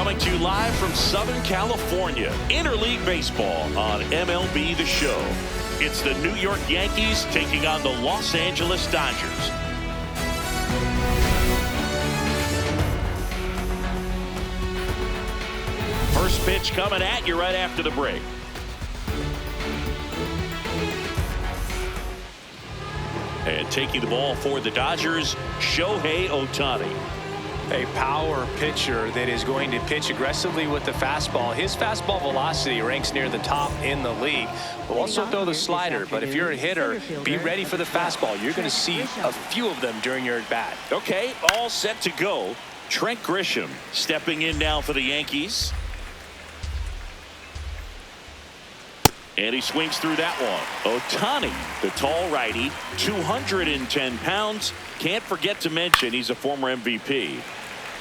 coming to you live from Southern California. Interleague Baseball on MLB The Show. It's the New York Yankees taking on the Los Angeles Dodgers. First pitch coming at you right after the break. And taking the ball for the Dodgers, Shohei Ohtani. A power pitcher that is going to pitch aggressively with the fastball. His fastball velocity ranks near the top in the league. Will also throw the slider, but if you're a hitter, be ready for the fastball. You're going to see a few of them during your at-bat. Okay, all set to go. Trent Grisham stepping in now for the Yankees. And he swings through that one. Ohtani, the tall righty, 210 pounds. Can't forget to mention he's a former MVP.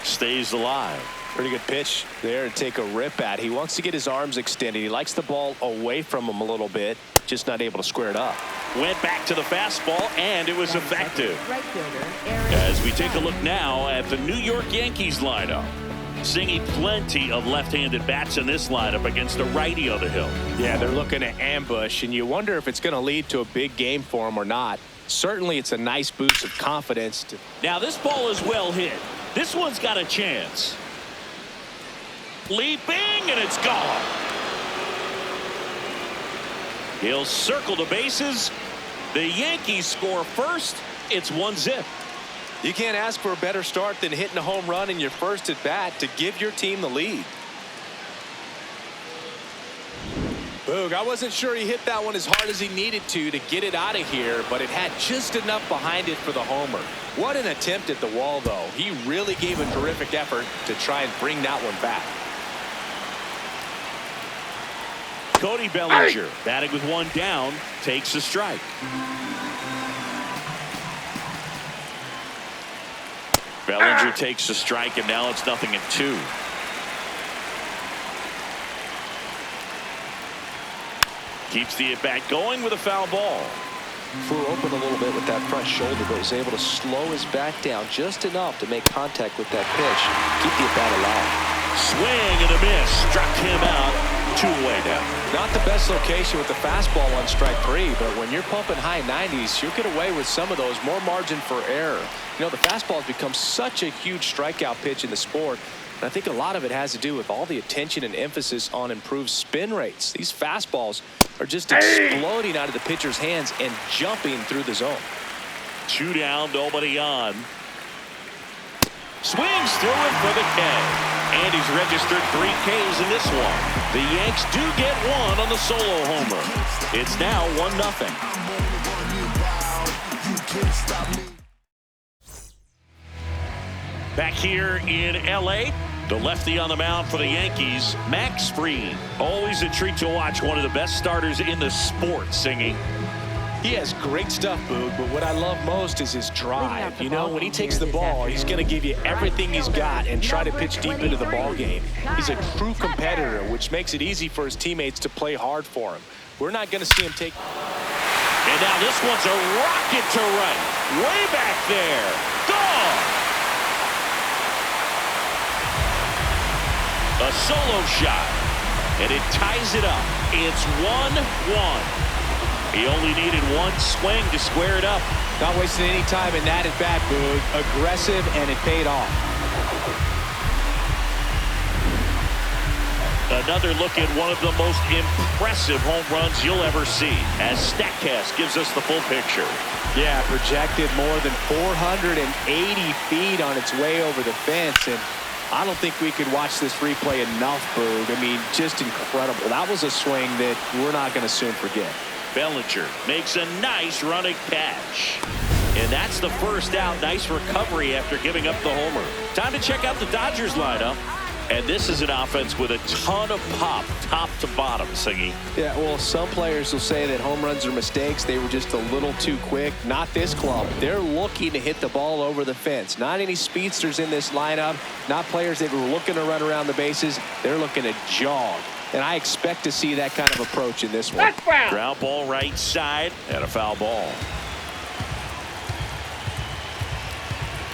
Stays alive. Pretty good pitch there to take a rip at. He wants to get his arms extended. He likes the ball away from him a little bit. Just not able to square it up. Went back to the fastball, and it was effective. As we take a look now at the New York Yankees lineup. Seeing plenty of left-handed bats in this lineup against the righty on the hill. Yeah, they're looking to ambush, and you wonder if it's going to lead to a big game for him or not. Certainly, it's a nice boost of confidence. Now, this ball is well hit. This one's got a chance. Leaping, and it's gone. He'll circle the bases. The Yankees score first. It's 1-0. You can't ask for a better start than hitting a home run in your first at bat to give your team the lead. Boog, I wasn't sure he hit that one as hard as he needed to get it out of here, but it had just enough behind it for the homer. What an attempt at the wall, though. He really gave a terrific effort to try and bring that one back. Cody Bellinger, batting with one down, takes a strike. Bellinger takes a strike, and now it's 0-2. Keeps the at-bat going with a foul ball. Flew open a little bit with that front shoulder, but was able to slow his back down just enough to make contact with that pitch. Keep the at-bat alive. Swing and a miss. Struck him out. 2 away now. Not the best location with the fastball on strike 3, but when you're pumping high 90s, you'll get away with some of those. More margin for error. You know, the fastball has become such a huge strikeout pitch in the sport. And I think a lot of it has to do with all the attention and emphasis on improved spin rates. These fastballs are just exploding out of the pitcher's hands and jumping through the zone. 2 down, nobody on. Swings through it for the K. And he's registered 3 Ks in this one. The Yanks do get one on the solo homer. It's now 1-0. Back here in L.A., the lefty on the mound for the Yankees, Max Fried. Always a treat to watch one of the best starters in the sport singing. He has great stuff, Boog, but what I love most is his drive. You know, when he takes the ball, he's going to give you everything he's got and try to pitch deep into the ball game. He's a true competitor, which makes it easy for his teammates to play hard for him. We're not going to see him take... And now this one's a rocket to right. Way back there. Gone. A solo shot. And it ties it up. It's 1-1. He only needed one swing to square it up. Not wasting any time in that at bat, Boog. Aggressive, and it paid off. Another look at one of the most impressive home runs you'll ever see, as StatCast gives us the full picture. Yeah, projected more than 480 feet on its way over the fence, and I don't think we could watch this replay enough, Boog. I mean, just incredible. That was a swing that we're not going to soon forget. Bellinger makes a nice running catch. And that's the first out. Nice recovery after giving up the homer. Time to check out the Dodgers lineup. And this is an offense with a ton of pop, top to bottom, Singy. Yeah, well, some players will say that home runs are mistakes. They were just a little too quick. Not this club. They're looking to hit the ball over the fence. Not any speedsters in this lineup. Not players that were looking to run around the bases. They're looking to jog. And I expect to see that kind of approach in this one. Ground ball right side and a foul ball.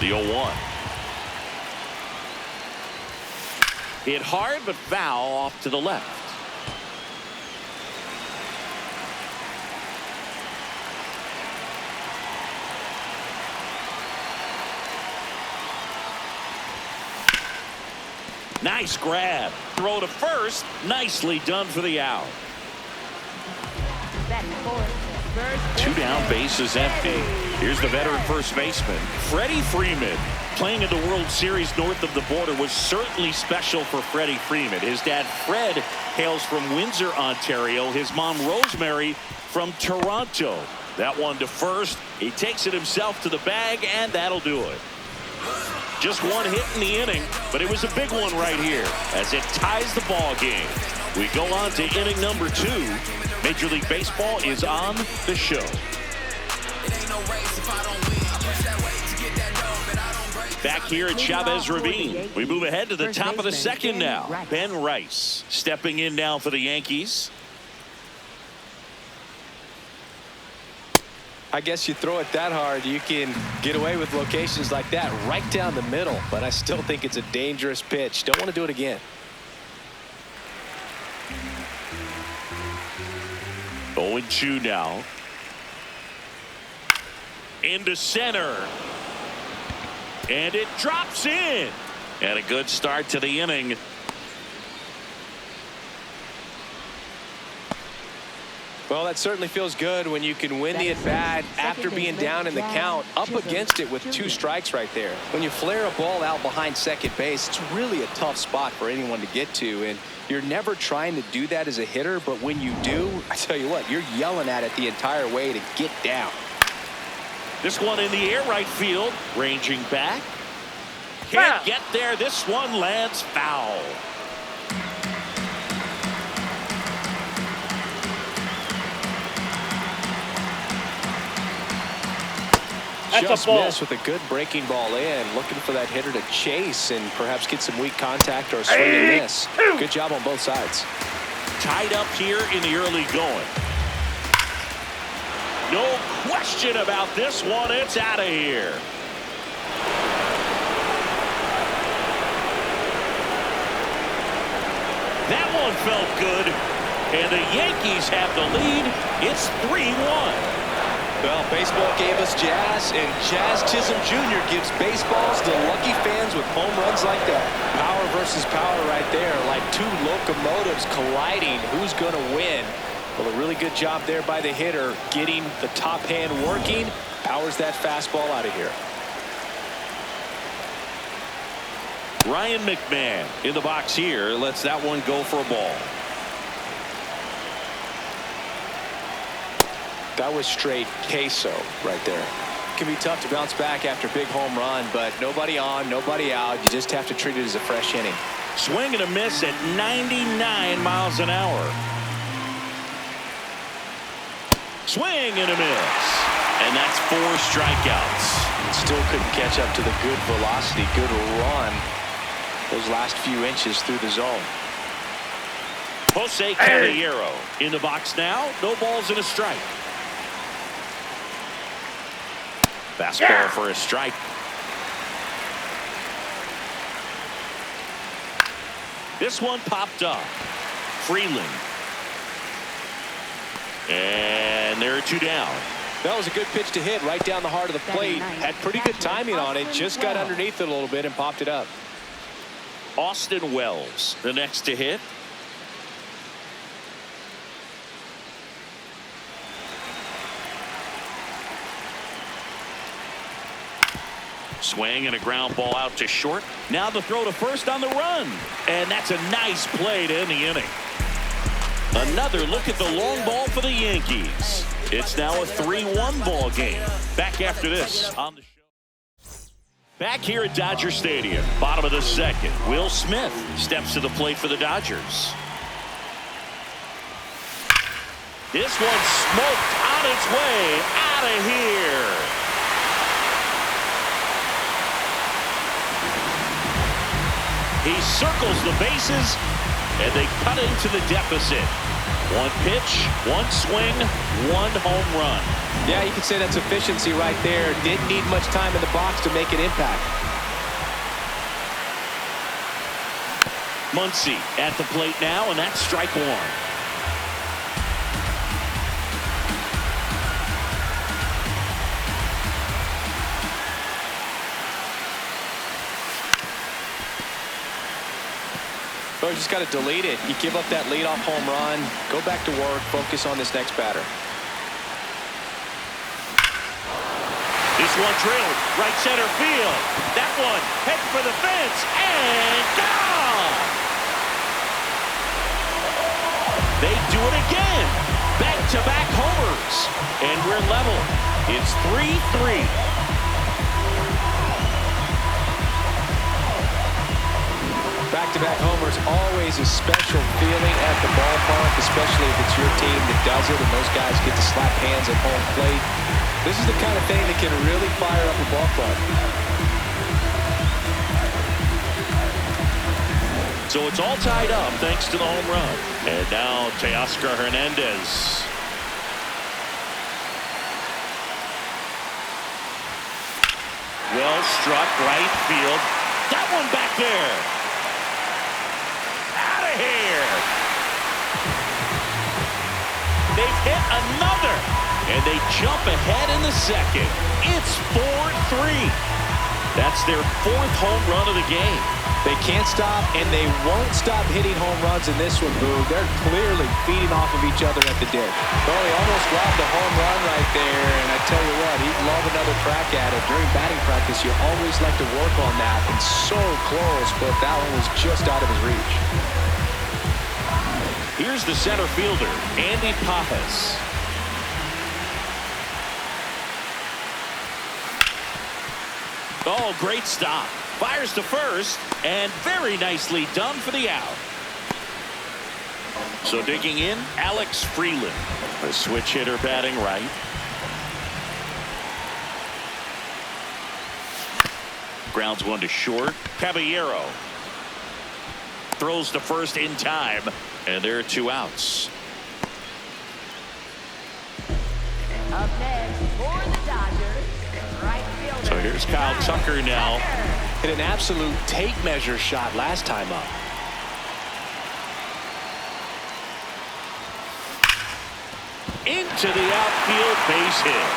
The 0-1. Hit hard, but foul off to the left. Nice grab. Throw to first. Nicely done for the out. 2 down, bases empty. Here's the veteran first baseman, Freddie Freeman. Playing in the World Series north of the border was certainly special for Freddie Freeman. His dad, Fred, hails from Windsor, Ontario. His mom, Rosemary, from Toronto. That one to first. He takes it himself to the bag, and that'll do it. Just one hit in the inning, but it was a big one right here as it ties the ball game. We go on to inning number 2. Major League Baseball is on the show. Back here at Chavez Ravine, we move ahead to the top of the second now. Ben Rice stepping in now for the Yankees. I guess you throw it that hard, you can get away with locations like that right down the middle, but I still think it's a dangerous pitch. Don't want to do it again. 0-2 now. Into center. And it drops in. And a good start to the inning. Well, that certainly feels good when you can win the at-bat after being down in the count, up against it with 2 strikes right there. When you flare a ball out behind second base, it's really a tough spot for anyone to get to, and you're never trying to do that as a hitter, but when you do, I tell you what, you're yelling at it the entire way to get down. This one in the air right field, ranging back. Can't get there. This one lands foul. Just missed with a good breaking ball in, looking for that hitter to chase and perhaps get some weak contact or a swing and miss. Good job on both sides. Tied up here in the early going. No question about this one. It's out of here. That one felt good, and the Yankees have the lead. It's 3-1. Well, baseball gave us Jazz, and Jazz Chisholm Jr. gives baseballs to lucky fans with home runs like that. Power versus power right there, like 2 locomotives colliding. Who's going to win? Well, a really good job there by the hitter, getting the top hand working. Powers that fastball out of here. Ryan McMahon in the box here. Lets that one go for a ball. That was straight queso right there. It can be tough to bounce back after a big home run, but nobody on, nobody out. You just have to treat it as a fresh inning. Swing and a miss at 99 miles an hour. Swing and a miss. And that's 4 strikeouts. Still couldn't catch up to the good velocity, good run those last few inches through the zone. Jose Caballero in the box now. No balls and a strike. Fastball for a strike. This one popped up. Freeland. And there are 2 down. That was a good pitch to hit right down the heart of the plate. Had pretty good timing on it. Just got underneath it a little bit and popped it up. Austin Wells, the next to hit. Swing and a ground ball out to short. Now the throw to first on the run. And that's a nice play to end the inning. Another look at the long ball for the Yankees. It's now a 3-1 ball game. Back after this on the show. Back here at Dodger Stadium, bottom of the second. Will Smith steps to the plate for the Dodgers. This one smoked on its way out of here. He circles the bases, and they cut into the deficit. 1 pitch, 1 swing, 1 home run. Yeah, you could say that's efficiency right there. Didn't need much time in the box to make an impact. Muncy at the plate now, and that's strike one. So you just got to delete it. You give up that leadoff home run, go back to work, focus on this next batter. This one drilled right center field. That one heading for the fence and gone. They do it again. Back-to-back homers. And we're level. It's 3-3. Back-to-back homers, always a special feeling at the ballpark, especially if it's your team that does it and those guys get to slap hands at home plate. This is the kind of thing that can really fire up a ball club. So it's all tied up thanks to the home run. And now Teoscar Hernandez. Well struck right field. That one back there. Out of here. They've hit another. And they jump ahead in the second. It's 4-3. That's their fourth home run of the game. They can't stop, and they won't stop hitting home runs in this one, Boo. They're clearly feeding off of each other at the dish. Oh, he almost grabbed a home run right there, and I tell you what, he'd love another crack at it. During batting practice, you always like to work on that, and so close, but that one was just out of his reach. Here's the center fielder, Andy Pappas. Oh, great stop. Fires to first, and very nicely done for the out. So digging in, Alex Freeland, a switch hitter batting right. Grounds one to short. Caballero throws to first in time, and there are two outs. Up next for the Dodgers, right fielder. So here's Kyle Tucker now. Hit an absolute tape measure shot last time up. Into the outfield, base hit.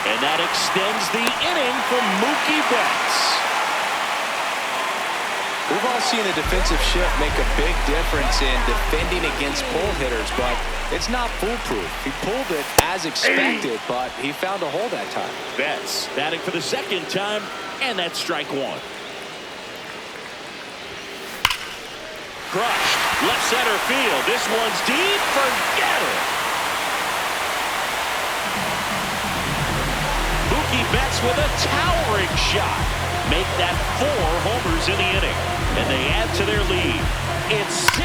And that extends the inning for Mookie Betts. We've all seen the defensive shift make a big difference in defending against pull hitters, but it's not foolproof. He pulled it as expected, but he found a hole that time. Betts batting for the second time, and that's strike one. Crushed. Left center field. This one's deep. Forget it. Mookie Betts with a towering shot. Make that 4 homers in the inning. And they add to their lead. It's 6-3.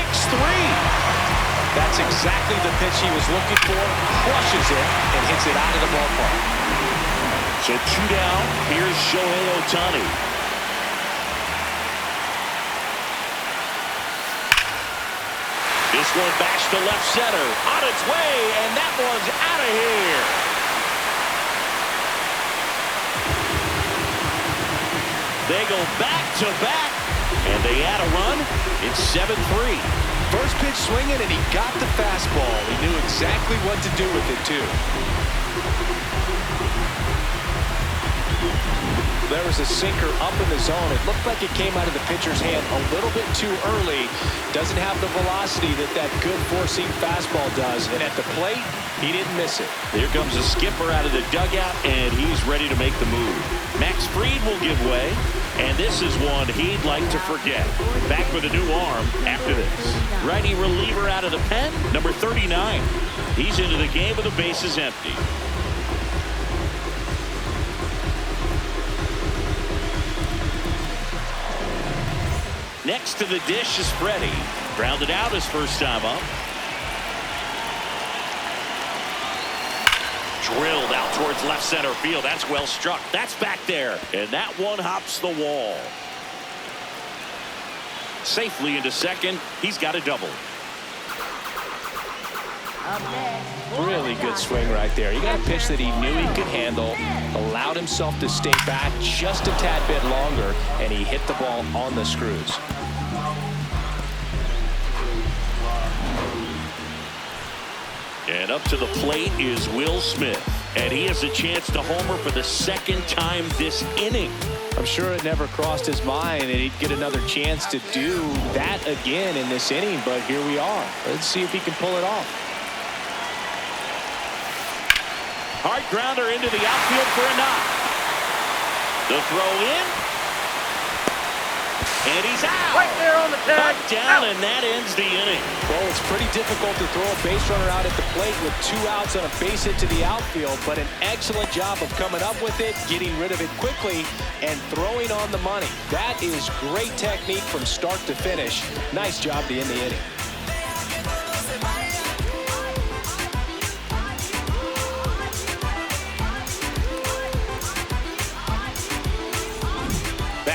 That's exactly the pitch he was looking for. Crushes it and hits it out of the ballpark. So 2 down. Here's Shohei Ohtani. This one bashed to left center. On its way, and that one's out of here. They go back-to-back, and they add a run. It's 7-3. First pitch swinging, and he got the fastball. He knew exactly what to do with it, too. There was a sinker up in the zone. It looked like it came out of the pitcher's hand a little bit too early. Doesn't have the velocity that good four-seam fastball does. And at the plate, he didn't miss it. Here comes the skipper out of the dugout, and he's ready to make the move. Max Fried will give way, and this is one he'd like to forget. Back with a new arm after this. Righty reliever out of the pen, number 39. He's into the game with the bases empty. Next to the dish is Freddie. Grounded out his first time up. Drilled out towards left center field. That's well struck. That's back there. And that one hops the wall. Safely into second. He's got a double. Really good swing right there. He got a pitch that he knew he could handle, allowed himself to stay back just a tad bit longer, and he hit the ball on the screws. And up to the plate is Will Smith. And he has a chance to homer for the second time this inning. I'm sure it never crossed his mind that he'd get another chance to do that again in this inning, but here we are. Let's see if he can pull it off. Hard grounder into the outfield for a knock. The throw in. And he's out. Right there on the tag. Cut down, and that ends the inning. Well, it's pretty difficult to throw a base runner out at the plate with 2 outs on a base hit to the outfield, but an excellent job of coming up with it, getting rid of it quickly, and throwing on the money. That is great technique from start to finish. Nice job to end the inning.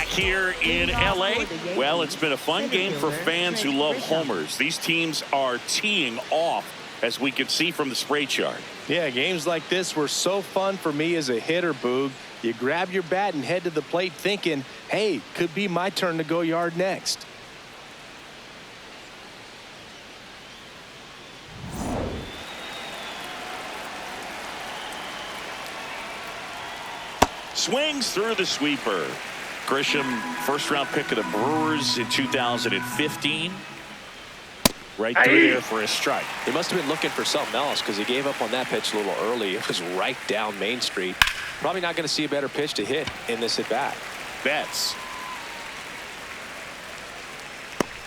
Here in LA, well, it's been a fun game for fans who love homers. These teams are teeing off, as we can see from the spray chart. Yeah, games like this were so fun for me as a hitter, Boog. You grab your bat and head to the plate thinking, hey, could be my turn to go yard next. Swings through the sweeper. Grisham, first-round pick of the Brewers in 2015. Right through there for a strike. He must have been looking for something else because he gave up on that pitch a little early. It was right down Main Street. Probably not going to see a better pitch to hit in this at-bat. Betts.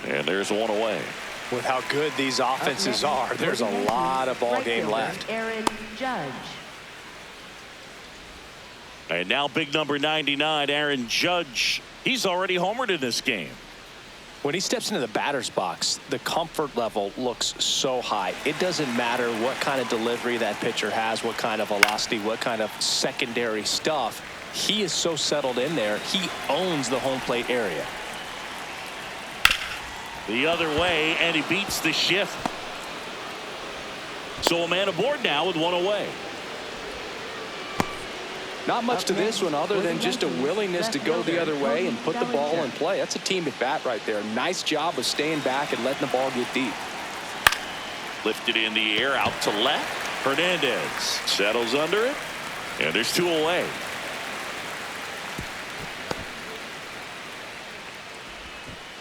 And there's one away. With how good these offenses are, there's a lot of ball game left. Aaron Judge. And now big number 99, Aaron Judge. He's already homered in this game. When he steps into the batter's box, the comfort level looks so high. It doesn't matter what kind of delivery that pitcher has, what kind of velocity, what kind of secondary stuff. He is so settled in there. He owns the home plate area. The other way, and he beats the shift. So a man aboard now with one away. Not much to this one other than just a willingness to go the other way and put the ball in play. That's a team at bat right there. Nice job of staying back and letting the ball get deep. Lifted in the air out to left. Hernandez settles under it. And there's 2 away.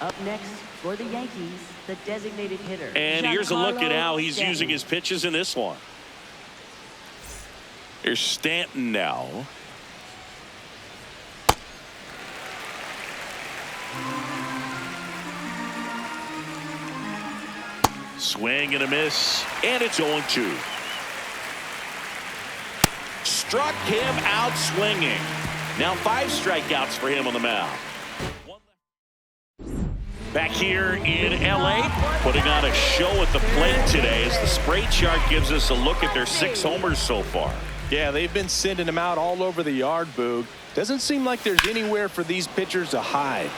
Up next for the Yankees, the designated hitter. And here's a look at how he's using his pitches in this one. Here's Stanton now. Swing and a miss, and it's 0-2. Struck him out swinging. Now 5 strikeouts for him on the mound. Back here in LA, putting on a show at the plate today as the spray chart gives us a look at their 6 homers so far. Yeah, they've been sending them out all over the yard, Boog. Doesn't seem like there's anywhere for these pitchers to hide.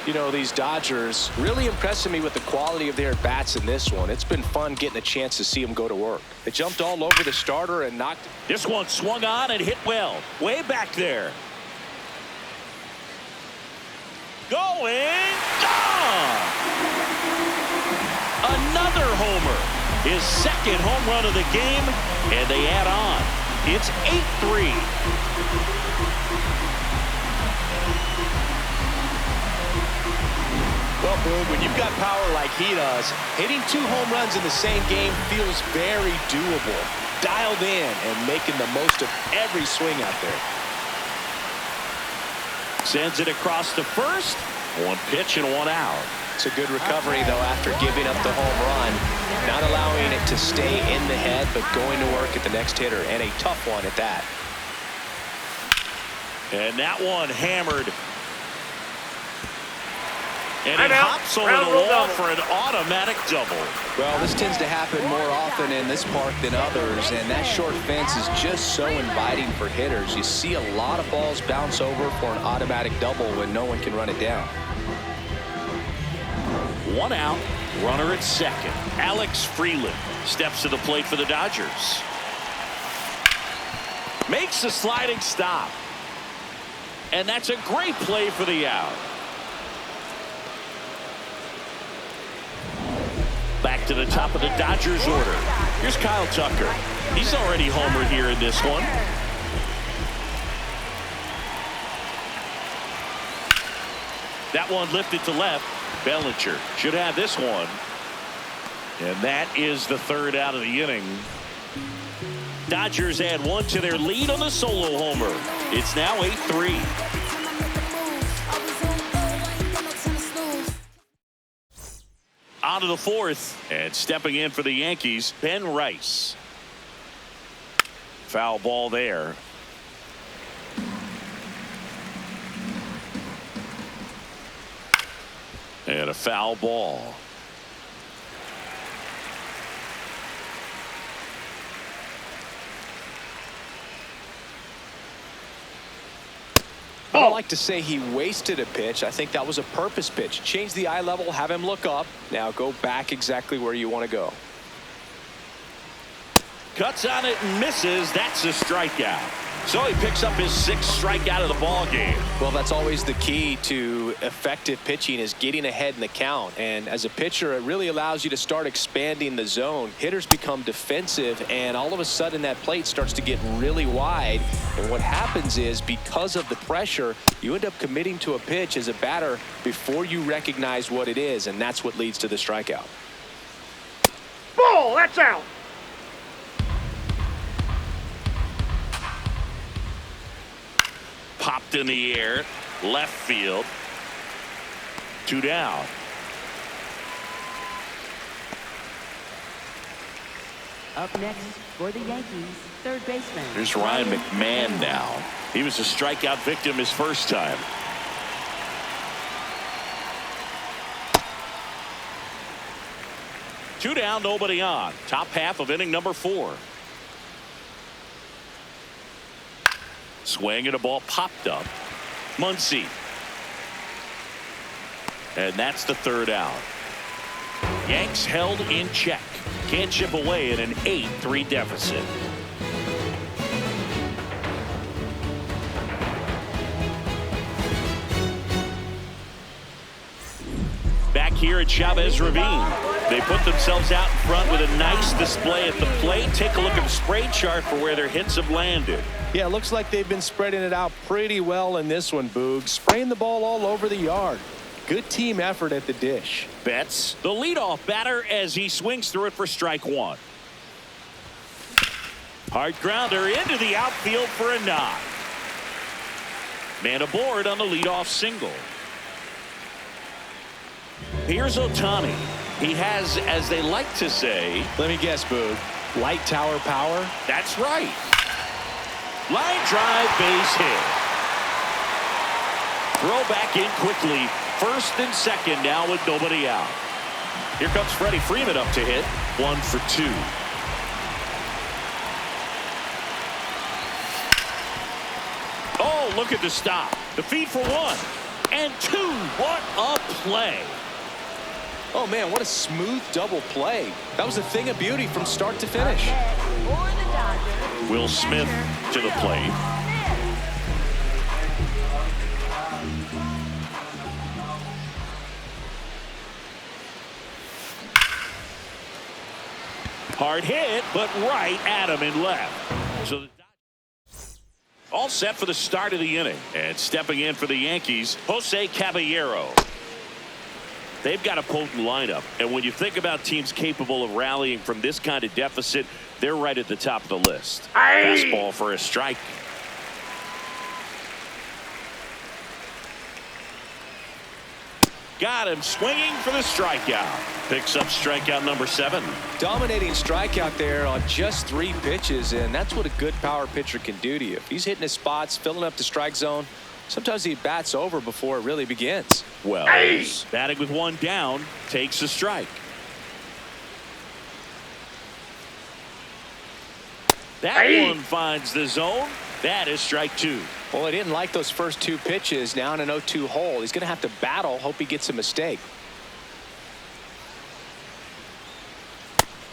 You know, these Dodgers really impressing me with the quality of their bats in this one. It's been fun getting a chance to see them go to work. They jumped all over the starter and knocked. This one swung on and hit well. Way back there. Going. Gone! Another homer. His second home run of the game, and they add on. It's 8-3. Well, Boog, when you've got power like he does, hitting 2 home runs in the same game feels very doable. Dialed in and making the most of every swing out there. Sends it across to first. 1 pitch and 1 out. It's a good recovery, though, after giving up the home run. Not allowing it to stay in the head, but going to work at the next hitter, and a tough one at that. And that one hammered. And it hops over the wall for an automatic double. Well, this tends to happen more often in this park than others, and that short fence is just so inviting for hitters. You see a lot of balls bounce over for an automatic double when no one can run it down. 1 out, runner at second. Alex Freeland steps to the plate for the Dodgers. Makes a sliding stop. And that's a great play for the out. back to the top of the Dodgers order. Here's Kyle Tucker. He's already homered here in this one. That one lifted to left. Bellinger should have this one. And that is the third out of the inning. Dodgers add one to their lead on the solo homer. It's now 8-3. On to the fourth, and stepping in for the Yankees, Ben Rice. Foul ball there. And a foul ball. I don't like to say he wasted a pitch. I think that was a purpose pitch. Change the eye level, have him look up. Now go back exactly where you want to go. Cuts on it and misses. That's a strikeout. So he picks up his sixth strikeout of the ball game. Well, that's always the key to effective pitching, is getting ahead in the count. And as a pitcher, it really allows you to start expanding the zone. Hitters become defensive, and all of a sudden that plate starts to get really wide. And what happens is, because of the pressure, you end up committing to a pitch as a batter before you recognize what it is, and that's what leads to the strikeout. Ball, that's out. Popped in the air, left field. 2 down. Up next for the Yankees, third baseman. Here's Ryan McMahon now. He was a strikeout victim his first time. Two down, nobody on. Top half of inning number 4. Swing and a ball popped up. Muncy. And that's the third out. Yanks held in check. Can't chip away at an 8-3 deficit. Back here at Chavez Ravine, they put themselves out in front with a nice display at the plate. Take a look at the spray chart for where their hits have landed. Yeah, it looks like they've been spreading it out pretty well in this one, Boog. Spraying the ball all over the yard. Good team effort at the dish. Betts, the leadoff batter, as he swings through it for strike 1. Hard grounder into the outfield for a knock. Man aboard on the leadoff single. Here's Ohtani. He has, as they like to say, let me guess, Boog, light tower power? That's right. Line drive, base hit. Throw back in quickly. First and second now with nobody out. Here comes Freddie Freeman up to hit. 1 for 2. Oh, look at the stop. The feed for 1 and 2. What a play. Oh, man, what a smooth double play. That was a thing of beauty from start to finish. Will Smith to the plate. Hard hit, but right at him and left. So the all set for the start of the inning. And stepping in for the Yankees, Jose Caballero. They've got a potent lineup, and when you think about teams capable of rallying from this kind of deficit, they're right at the top of the list. Fastball for a strike. Got him swinging for the strikeout. Picks up strikeout number 7. Dominating strikeout there on just 3 pitches, and that's what a good power pitcher can do to you. If he's hitting his spots, filling up the strike zone, sometimes he bats over before it really begins. Wells, batting with 1 down, takes a strike. That one finds the zone. That is strike 2. Well, he didn't like those first 2 pitches. Now in an 0-2 hole, he's going to have to battle, hope he gets a mistake.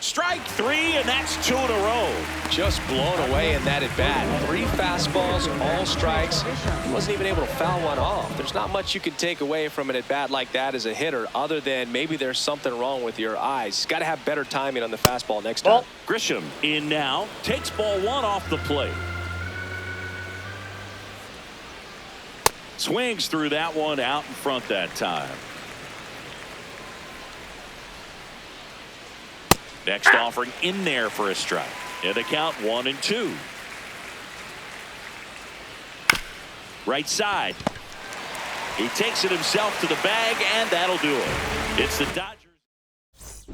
Strike three, and that's 2 in a row. Just blown away in that at bat. 3 fastballs, all strikes. He wasn't even able to foul one off. There's not much you can take away from an at bat like that as a hitter, other than maybe there's something wrong with your eyes. Got to have better timing on the fastball next time. Grisham in now, takes ball 1 off the plate. Swings through that one out in front that time. Next offering in there for a strike. And the count 1-2. Right side. He takes it himself to the bag, and that'll do it. It's the Dodgers.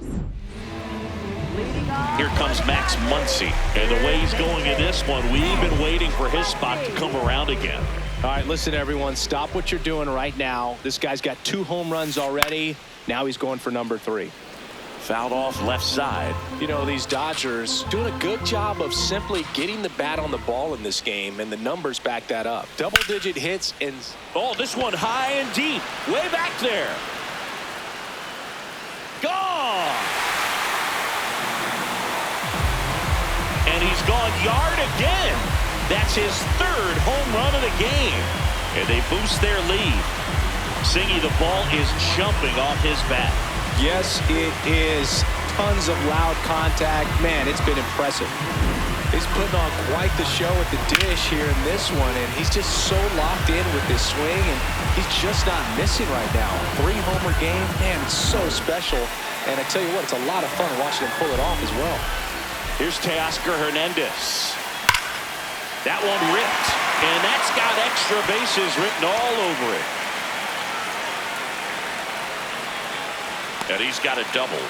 Here comes Max Muncy. And the way he's going in this one, we've been waiting for his spot to come around again. All right, listen, everyone. Stop what you're doing right now. This guy's got 2 home runs already. Now he's going for number 3. Fouled off left side. You know, these Dodgers doing a good job of simply getting the bat on the ball in this game, and the numbers back that up. Double-digit hits and... Oh, this one high and deep. Way back there. Gone. And he's gone yard again. That's his 3rd home run of the game. And they boost their lead. Singy, the ball is jumping off his bat. Yes, it is. Tons of loud contact. Man, it's been impressive. He's putting on quite the show at the dish here in this one, and he's just so locked in with this swing, and he's just not missing right now. 3-homer game, man, it's so special. And I tell you what, it's a lot of fun watching him pull it off as well. Here's Teoscar Hernandez. That one ripped, and that's got extra bases written all over it. And he's got a double.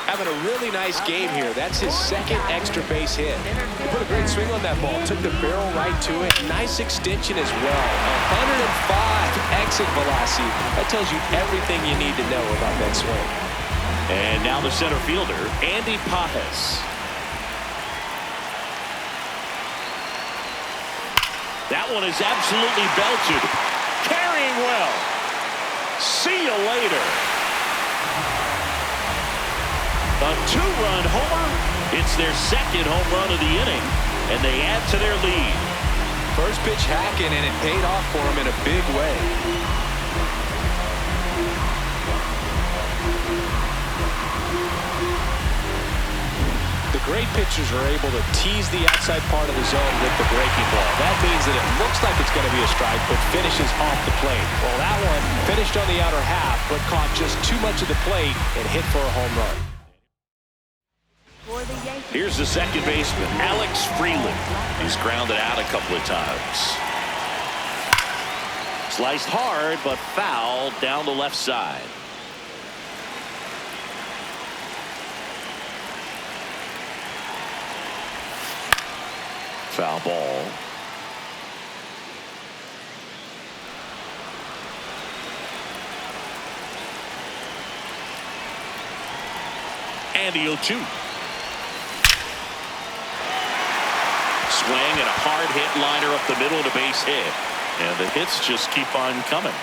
Having a really nice game here. That's his 2nd extra base hit. He put a great swing on that ball. Took the barrel right to it. Nice extension as well. 105 exit velocity. That tells you everything you need to know about that swing. And now the center fielder, Andy Pajes. That one is absolutely belted. Carrying well. See you later. A 2-run homer. It's their 2nd home run of the inning, and they add to their lead. First pitch hacking, and it paid off for him in a big way. The great pitchers are able to tease the outside part of the zone with the breaking ball. That means that it looks like it's going to be a strike, but finishes off the plate. Well, that one finished on the outer half, but caught just too much of the plate and hit for a home run. Here's the second baseman, Alex Freeland. He's grounded out a couple of times. Sliced hard, but foul down the left side. Foul ball. And the 0-2. Swing and a hard hit liner up the middle of the base hit. And the hits just keep on coming.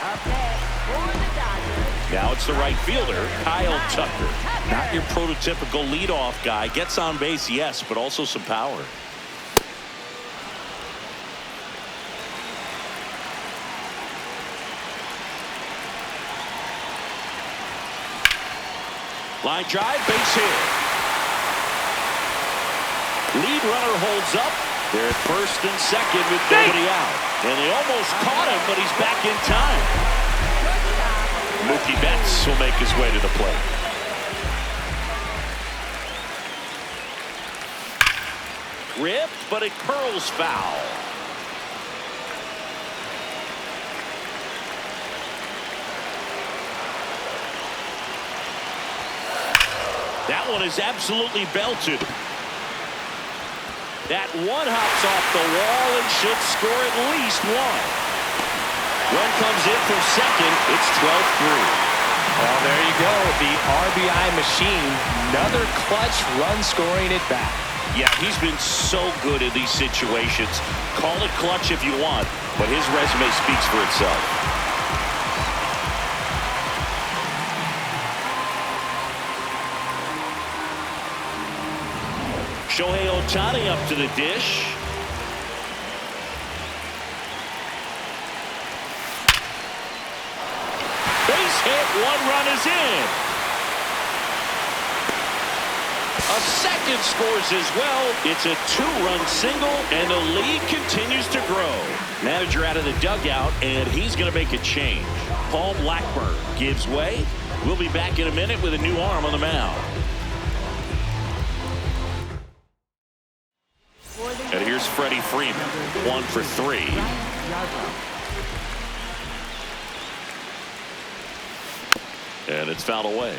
Up next for the Dodgers. Now it's the right fielder, Kyle Tucker. Not your prototypical leadoff guy. Gets on base, yes, but also some power. Line drive, base hit. Lead runner holds up. They're at first and second with nobody out. And they almost caught him, but he's back in time. Mookie Betts will make his way to the plate. Ripped, but it curls foul. That one is absolutely belted. That one hops off the wall and should score at least one. Run comes in from second. It's 12-3. Well, there you go. The RBI machine. Another clutch run scoring at bat. Yeah, he's been so good in these situations. Call it clutch if you want, but his resume speaks for itself. Shohei Ohtani up to the dish. Base hit, 1 run is in. A second scores as well. It's a 2-run single, and the lead continues to grow. Manager out of the dugout, and he's going to make a change. Paul Blackburn gives way. We'll be back in a minute with a new arm on the mound. And here's Freddie Freeman, 1 for 3. And it's fouled away.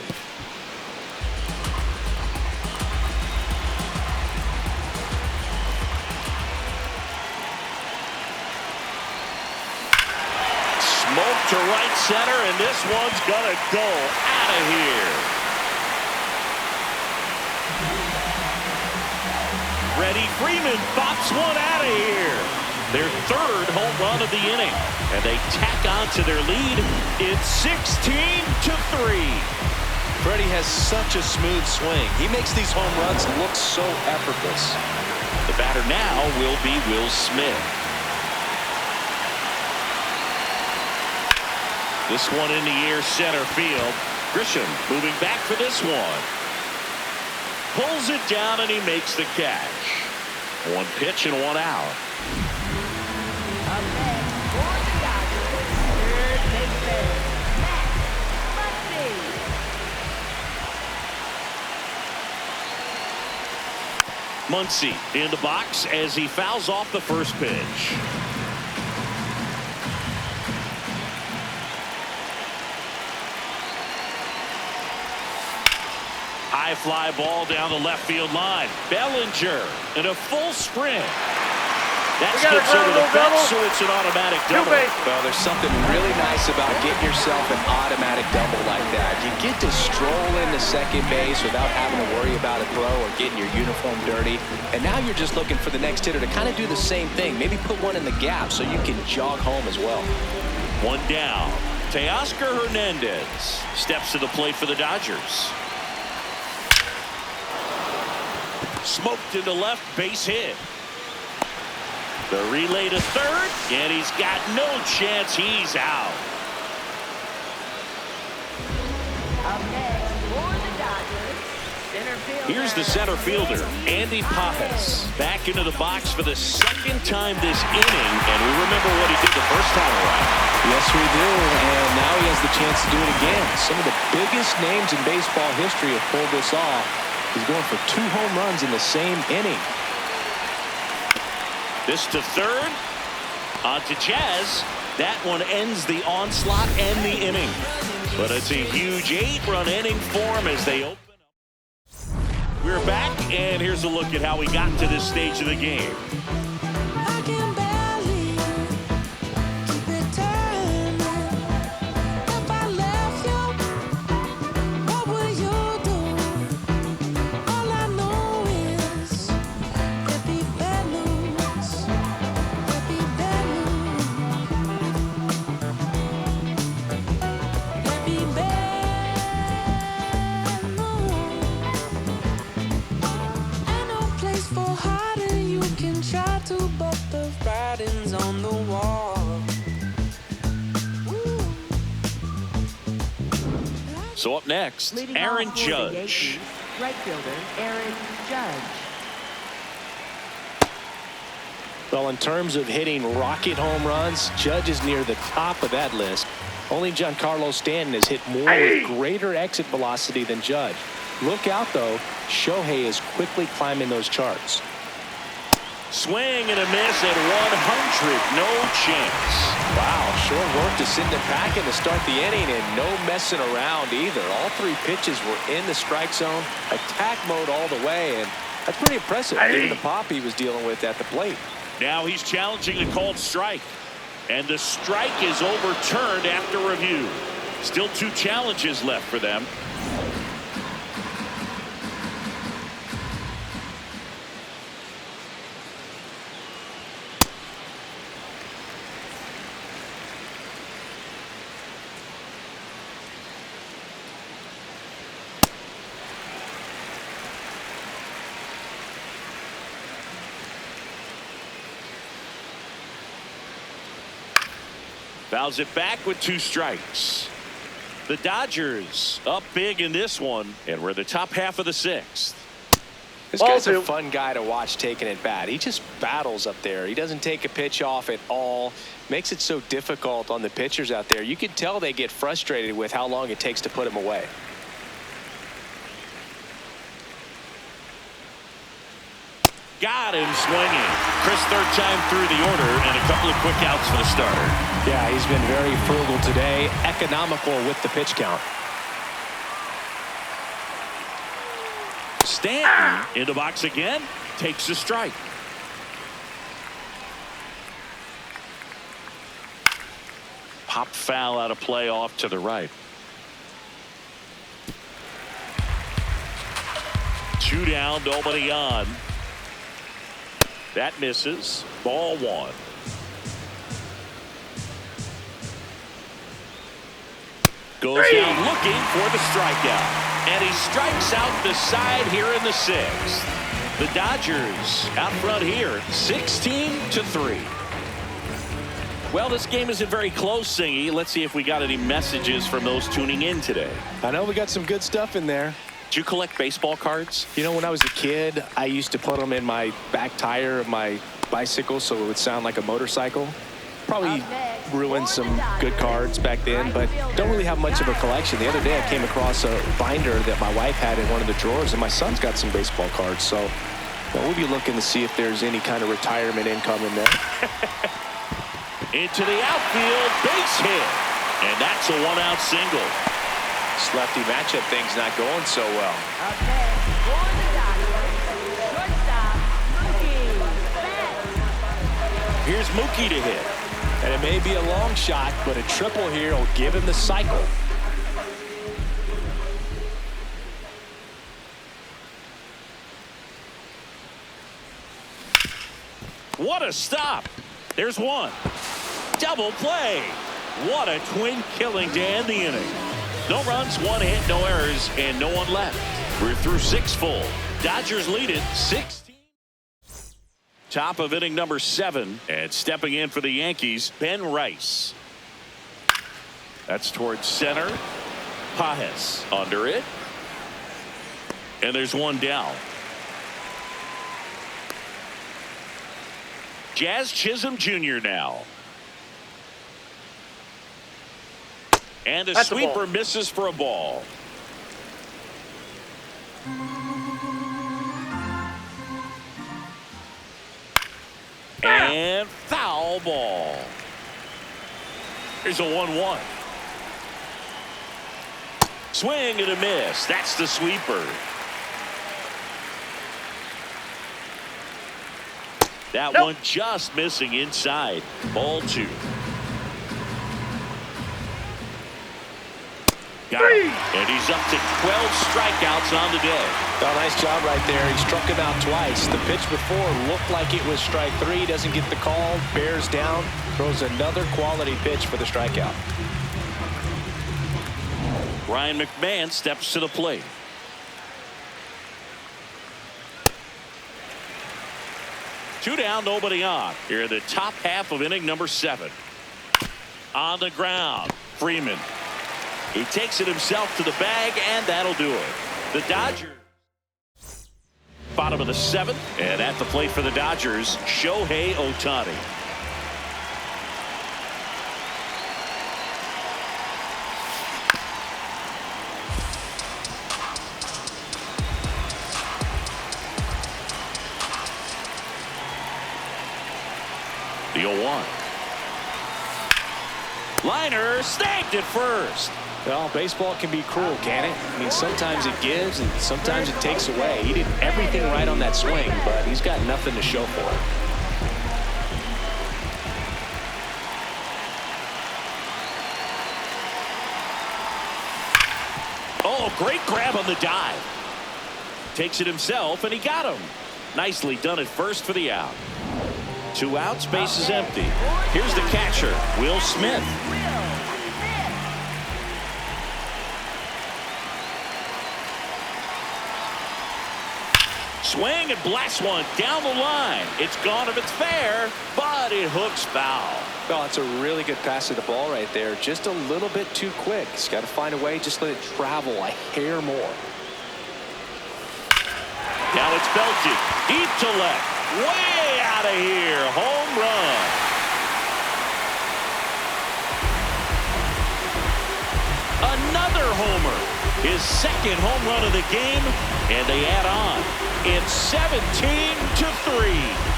Smoke to right center, and this one's gonna go out of here. Freddie Freeman bops one out of here. Their 3rd home run of the inning, and they tack on to their lead. It's 16-3. Freddie has such a smooth swing. He makes these home runs look so effortless. The batter now will be Will Smith. This one in the air, center field. Grisham moving back for this one. Pulls it down, and he makes the catch. 1 pitch and 1 out. Up next for the Dodgers, third baseman, Matt Muncy. Muncy in the box as he fouls off the first pitch. High fly ball down the left field line. Bellinger in a full sprint. That skips over the fence, so it's an automatic double. Well, there's something really nice about getting yourself an automatic double like that. You get to stroll into second base without having to worry about a throw or getting your uniform dirty. And now you're just looking for the next hitter to kind of do the same thing. Maybe put one in the gap so you can jog home as well. 1 down. Teoscar Hernandez steps to the plate for the Dodgers. Smoked into left, base hit. The relay to third, and he's got no chance. He's out. Up next for the Dodgers, center fielder. Here's the center fielder, Andy Pajas, back into the box for the 2nd time this inning, and we remember what he did the first time around. Yes, we do, and now he has the chance to do it again. Some of the biggest names in baseball history have pulled this off. He's going for 2 home runs in the same inning. This to third. On to Jazz. That one ends the onslaught and the inning. But it's a huge 8-run inning for him as they open up. We're back, and here's a look at how we got to this stage of the game. On the wall. So up next, Leading Aaron off for the Judge. Yankees, right fielder Aaron Judge. Well, in terms of hitting rocket home runs, Judge is near the top of that list. Only Giancarlo Stanton has hit more with greater exit velocity than Judge. Look out, though. Shohei is quickly climbing those charts. Swing and a miss at 100. No chance. Wow, short work to send it packing to start the inning, and no messing around either. All 3 pitches were in the strike zone, attack mode all the way, and that's pretty impressive given the pop he was dealing with at the plate. Now he's challenging the called strike. And the strike is overturned after review. Still 2 challenges left for them. Fouls it back with 2 strikes. The Dodgers up big in this one, and we're the top half of the 6th. This guy's a fun guy to watch taking it bat. He just battles up there. He doesn't take a pitch off at all. Makes it so difficult on the pitchers out there. You can tell they get frustrated with how long it takes to put him away. Got him swinging. Chris, third time through the order, and a couple of quick outs for the starter. Yeah, he's been very frugal today. Economical with the pitch count. Stanton in the box again. Takes a strike. Pop foul out of play off to the right. 2 down, nobody on. That misses. Ball 1. Goes down looking for the strikeout. And he strikes out the side here in the 6th. The Dodgers out front here, 16-3. Well, this game isn't very close, Singy. Let's see if we got any messages from those tuning in today. I know we got some good stuff in there. Did you collect baseball cards? You know, when I was a kid, I used to put them in my back tire of my bicycle so it would sound like a motorcycle. Probably ruined some good cards back then, but don't really have much of a collection. The other day I came across a binder that my wife had in one of the drawers, and my son's got some baseball cards. So we'll be looking to see if there's any kind of retirement income in there. Into the outfield, base hit. And that's a 1-out single. This lefty matchup thing's not going so well. Up next for the Dodgers, shortstop, Mookie Betts. Here's Mookie to hit. And it may be a long shot, but a triple here will give him the cycle. What a stop. There's 1. Double play. What a twin killing to end the inning. No runs, 1 hit, no errors, and no one left. We're through 6 full. Dodgers lead it 16. Top of inning number 7, and stepping in for the Yankees, Ben Rice. That's towards center. Pajes under it. And there's 1 down. Jazz Chisholm Jr. now. And the sweeper misses for a ball. And foul ball. Here's a 1-1. Swing and a miss. That's the sweeper. That one just missing inside. Ball 2. Got him. And he's up to 12 strikeouts on the day. Oh, nice job right there. He struck him out twice. The pitch before looked like it was strike 3. Doesn't get the call. Bears down. Throws another quality pitch for the strikeout. Ryan McMahon steps to the plate. Two down, nobody on. Here in the top half of inning number 7. On the ground, Freeman. He takes it himself to the bag, and that'll do it. The Dodgers. Bottom of the 7th, and at the plate for the Dodgers, Shohei Ohtani. The 0-1. Liner snagged at first. Well, baseball can be cruel, can it? I mean, sometimes it gives and sometimes it takes away. He did everything right on that swing, but he's got nothing to show for it. Oh, great grab on the dive. Takes it himself, and he got him. Nicely done at first for the out. 2 outs, base is empty. Here's the catcher, Will Smith. Swing and blast one down the line. It's gone if it's fair, but it hooks foul. Oh, it's a really good pass of the ball right there. Just a little bit too quick. He's got to find a way. Just let it travel a hair more. Now it's belted deep to left. Way out of here. Home run. Another homer. His second home run of the game. And they add on. It's 17-3.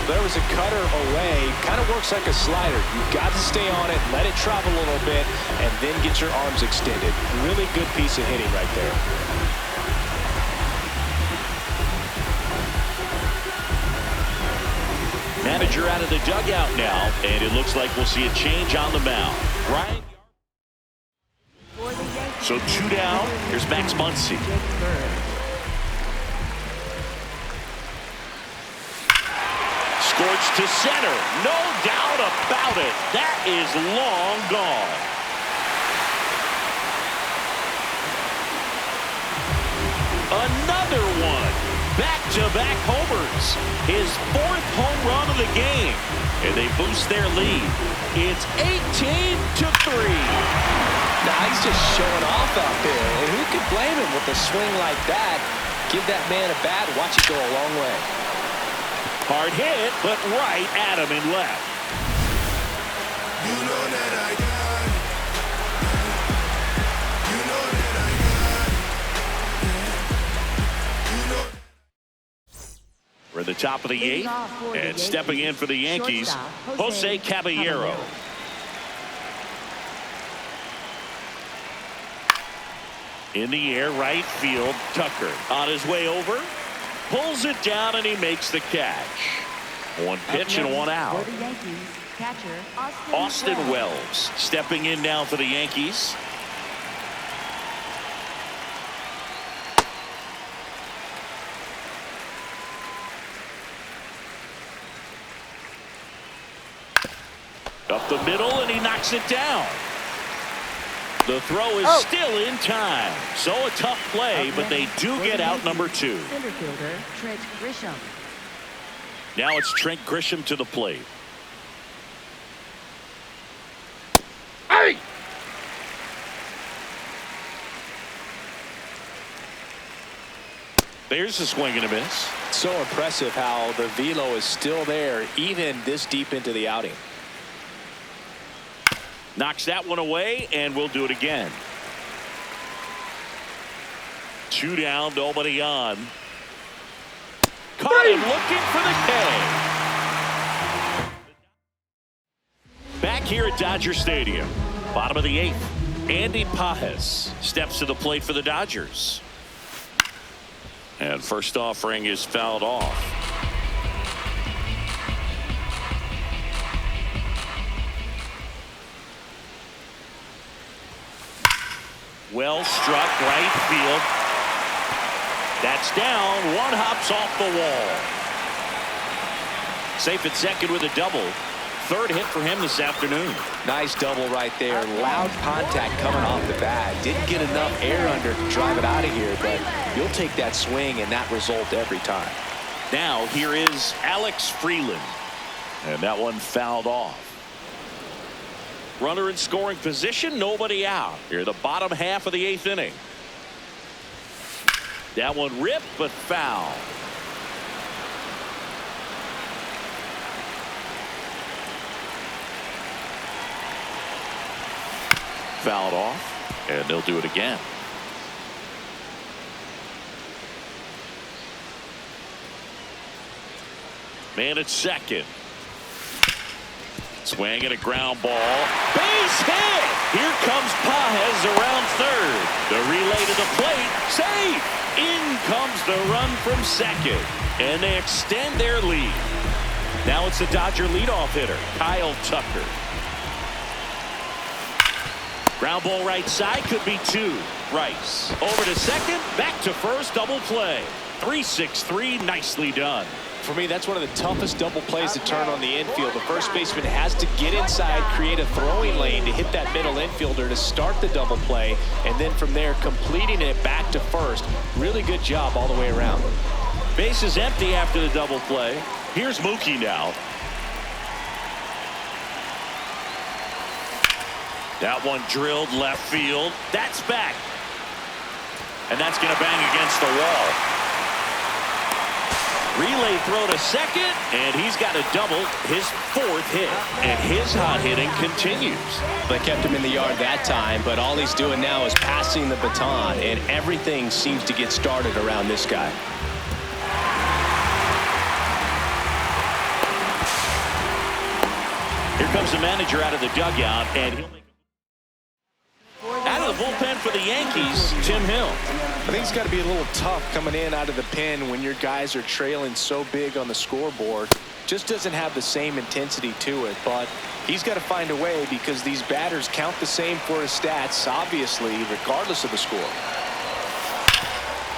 There was a cutter away. Kind of works like a slider. You've got to stay on it, let it travel a little bit, and then get your arms extended. Really good piece of hitting right there. Manager out of the dugout now, and it looks like we'll see a change on the mound. Right. So 2 down. Here's Max Muncy. Scorched to center. No doubt about it. That is long gone. Another one. Back-to-back homers. His 4th home run of the game. And they boost their lead. It's 18-3. Now he's just showing off out there. And who could blame him with a swing like that? Give that man a bat, watch it go a long way. Hard hit, but right at him and left. You know that I got it. You know that I got it. You know. We're at the top of the 8th, and stepping in for the Yankees, Jose Caballero. In the air, right field, Tucker on his way over. Pulls it down and he makes the catch. 1 pitch and 1 out. For the Yankees, catcher Austin Wells stepping in now for the Yankees. Up the middle and he knocks it down. The throw is still in time. So a tough play, but they do get out number 2. Center fielder Trent Grisham. Now it's Trent Grisham to the plate. Hey! There's a swing and a miss. So impressive how the velo is still there even this deep into the outing. Knocks that one away, and we'll do it again. 2 down, nobody on. Caught him looking for the K. Back here at Dodger Stadium, bottom of the 8th, Andy Pages steps to the plate for the Dodgers. And first offering is fouled off. Well struck right field. That's down. 1 hops off the wall. Safe at second with a double. 3rd hit for him this afternoon. Nice double right there. Loud contact coming off the bat. Didn't get enough air under to drive it out of here, but you'll take that swing and that result every time. Now here is Alex Freeland. And that one fouled off. Runner in scoring position, nobody out. Here the bottom half of the 8th inning. That one ripped, but foul. Fouled off, and they'll do it again. Man at second. Swing and a ground ball. Base hit! Here comes Pages around 3rd. The relay to the plate. Safe! In comes the run from second. And they extend their lead. Now it's the Dodger leadoff hitter, Kyle Tucker. Ground ball right side, could be 2. Rice over to second, back to first, double play. 3-6-3, nicely done. For me, that's one of the toughest double plays to turn on the infield. The first baseman has to get inside, create a throwing lane to hit that middle infielder to start the double play, and then from there completing it back to first. Really good job all the way around. Base is empty after the double play. Here's Mookie now. That one drilled left field. That's back. And that's going to bang against the wall. Relay throw to second, and he's got a double, his 4th hit. And his hot hitting continues. They kept him in the yard that time, but all he's doing now is passing the baton, and everything seems to get started around this guy. Here comes the manager out of the dugout, and he'll make out of the bullpen for the Yankees, Tim Hill. I think it's got to be a little tough coming in out of the pen when your guys are trailing so big on the scoreboard. Just doesn't have the same intensity to it, but he's got to find a way because these batters count the same for his stats, obviously, regardless of the score.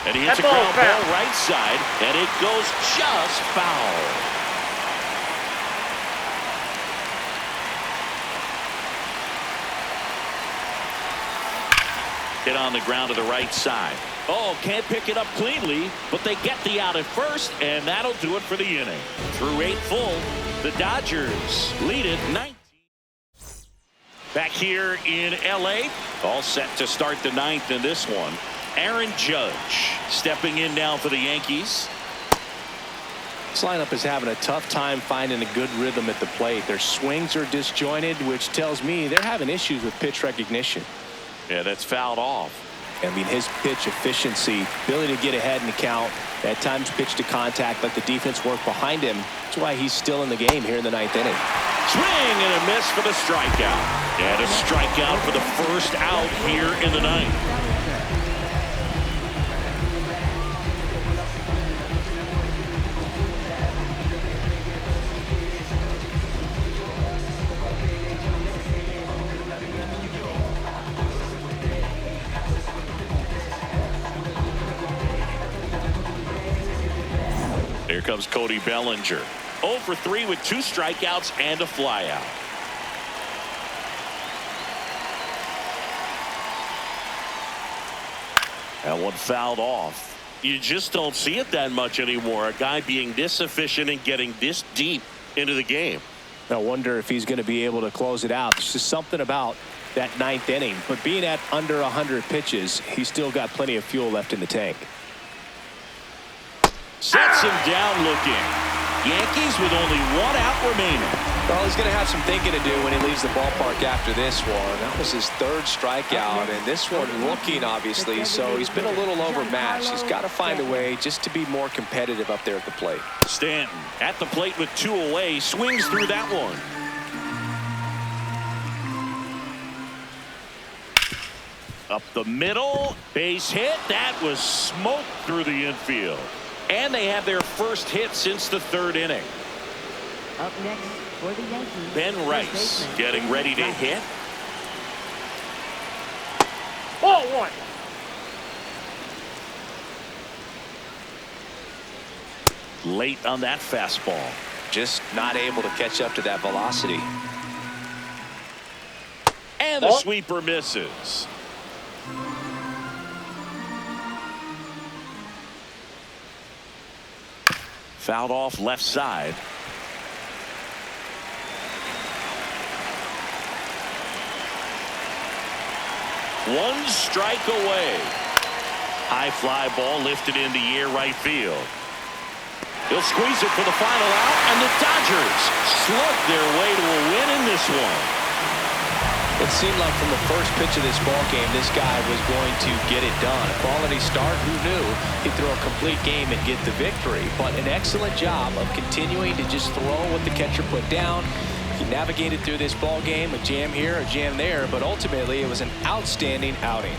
And he hits a ground ball right side, and it goes just foul. Hit on the ground to the right side. Oh, can't pick it up cleanly, but they get the out at first, and that'll do it for the inning. Through 8 full, the Dodgers lead it 19. Back here in L.A., all set to start the 9th in this one. Aaron Judge stepping in now for the Yankees. This lineup is having a tough time finding a good rhythm at the plate. Their swings are disjointed, which tells me they're having issues with pitch recognition. Yeah, that's fouled off. I mean, his pitch efficiency, ability to get ahead in the count, at times pitch to contact, let the defense work behind him. That's why he's still in the game here in the 9th inning. Swing and a miss for the strikeout. And a strikeout for the first out here in the 9th. Here comes Cody Bellinger. 0 for 3 with 2 strikeouts and a flyout. That one fouled off. You just don't see it that much anymore. A guy being this efficient and getting this deep into the game. I wonder if he's going to be able to close it out. There's just something about that 9th inning. But being at under 100 pitches, he's still got plenty of fuel left in the tank. Sets him down looking. Yankees with only 1 out remaining. Well, he's going to have some thinking to do when he leaves the ballpark after this one. That was his 3rd strikeout, and this one looking, obviously, so he's been a little overmatched. He's got to find a way just to be more competitive up there at the plate. Stanton at the plate with 2 away, swings through that one. Up the middle, base hit. That was smoked through the infield. And they have their first hit since the 3rd inning. Up next for the Yankees, Ben Rice getting ready to hit. Ball 1. Late on that fastball. Just not able to catch up to that velocity. And the sweeper misses. Fouled off left side. One strike away. High fly ball lifted in the air right field. He'll squeeze it for the final out, and the Dodgers slug their way to a win in this one. It seemed like from the first pitch of this ball game, this guy was going to get it done. A quality start, who knew? He'd throw a complete game and get the victory. But an excellent job of continuing to just throw what the catcher put down. He navigated through this ball game, a jam here, a jam there, but ultimately it was an outstanding outing.